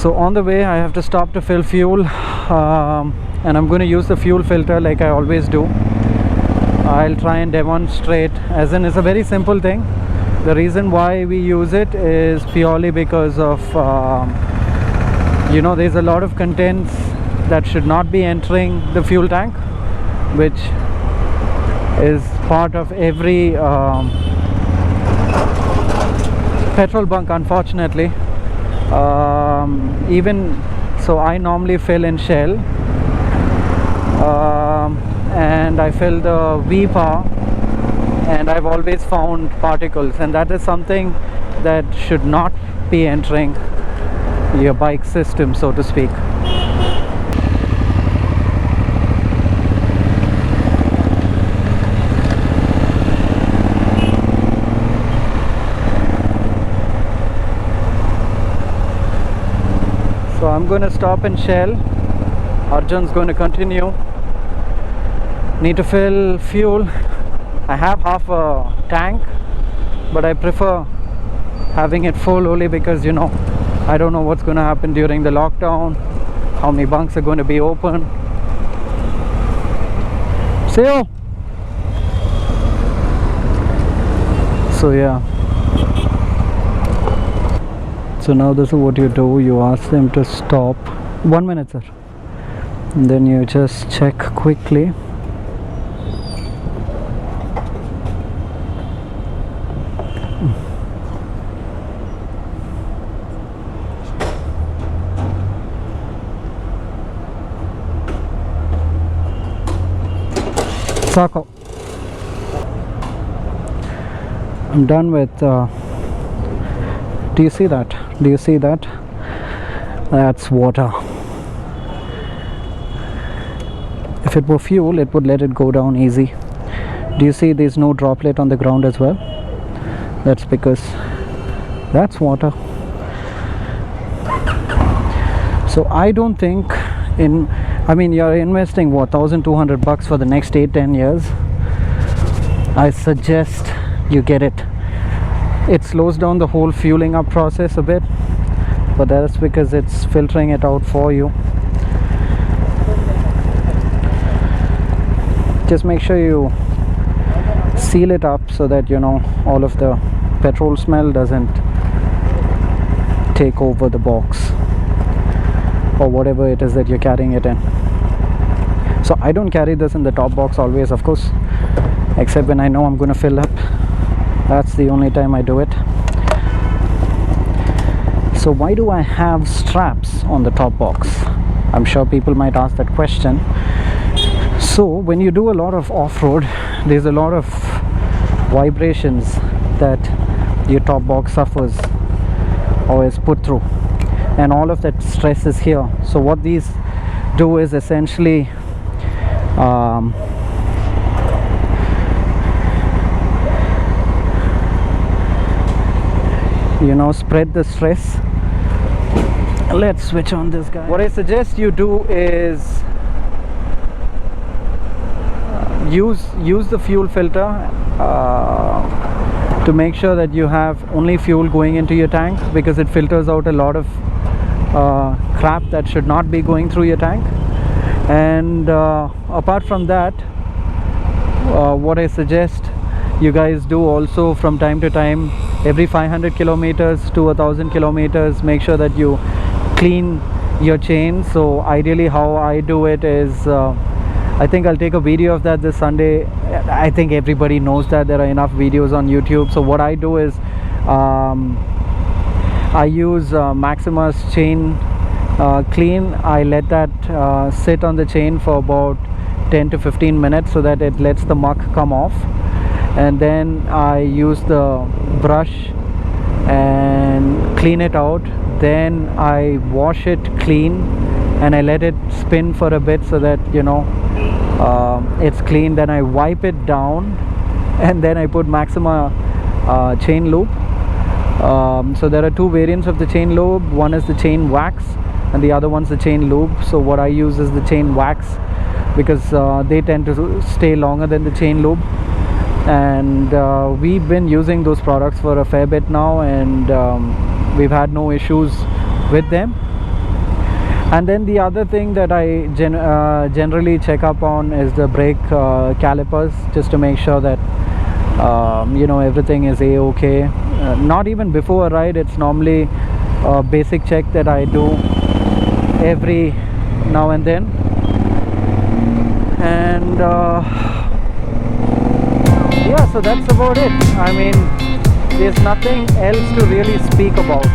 So on the way I have to stop to fill fuel, and I'm going to use the fuel filter like I always do. I'll try and demonstrate, as in it's a very simple thing. The reason why we use it is purely because of you know, there's a lot of contents that should not be entering the fuel tank, which is part of every petrol bunk, unfortunately. Even so, I normally fill in Shell, and I fill the V power, and I've always found particles, and that is something that should not be entering your bike system, so to speak. So I'm going to stop in Shell. Arjun's going to continue. Need to fill fuel. I have half a tank, but I prefer having it full only because, you know, I don't know what's going to happen during the lockdown, how many bunks are going to be open. See you. So yeah. So now this is what you do. You ask them to stop. 1 minute, sir. And then you just check quickly. Sako. I'm done with do you see that? Do you see that? That's water. If it were fuel, it would let it go down easy. Do you see there's no droplet on the ground as well? That's because that's water. So I don't think I mean, you're investing what, $1,200 for the next 8-10 years. I suggest you get it. It slows down the whole fueling up process a bit, but that's because it's filtering it out for you. Just make sure you seal it up so that, you know, all of the petrol smell doesn't take over the box or whatever it is that you're carrying it in. So I don't carry this in the top box always, of course, except when I know I'm going to fill up. That's the only time I do it. So why do I have straps on the top box? I'm sure people might ask that question. So when you do a lot of off-road, there's a lot of vibrations that your top box suffers or is put through, and all of that stress is here. So what these do is essentially you know, spread the stress. Let's switch on this guy. What I suggest you do is use the fuel filter to make sure that you have only fuel going into your tank, because it filters out a lot of crap that should not be going through your tank. And apart from that, what I suggest you guys do also from time to time, every 500 kilometers to 1,000 kilometers, make sure that you clean your chain. So ideally how I do it is, I think I'll take a video of that this Sunday. I think everybody knows that there are enough videos on YouTube. So what I do is I use Maximus chain clean. I let that sit on the chain for about 10 to 15 minutes so that it lets the muck come off, and then I use the brush and clean it out. Then I wash it clean and I let it spin for a bit so that, you know, it's clean. Then I wipe it down and then I put Maxima chain lube. So there are two variants of the chain lube. One is the chain wax and the other one's the chain lube. So what I use is the chain wax because they tend to stay longer than the chain lube, and we've been using those products for a fair bit now, and we've had no issues with them. And then the other thing that I generally check up on is the brake calipers, just to make sure that you know, everything is a-okay. Not even before a ride, it's normally a basic check that I do every now and then. And yeah, so that's about it. I mean, there's nothing else to really speak about.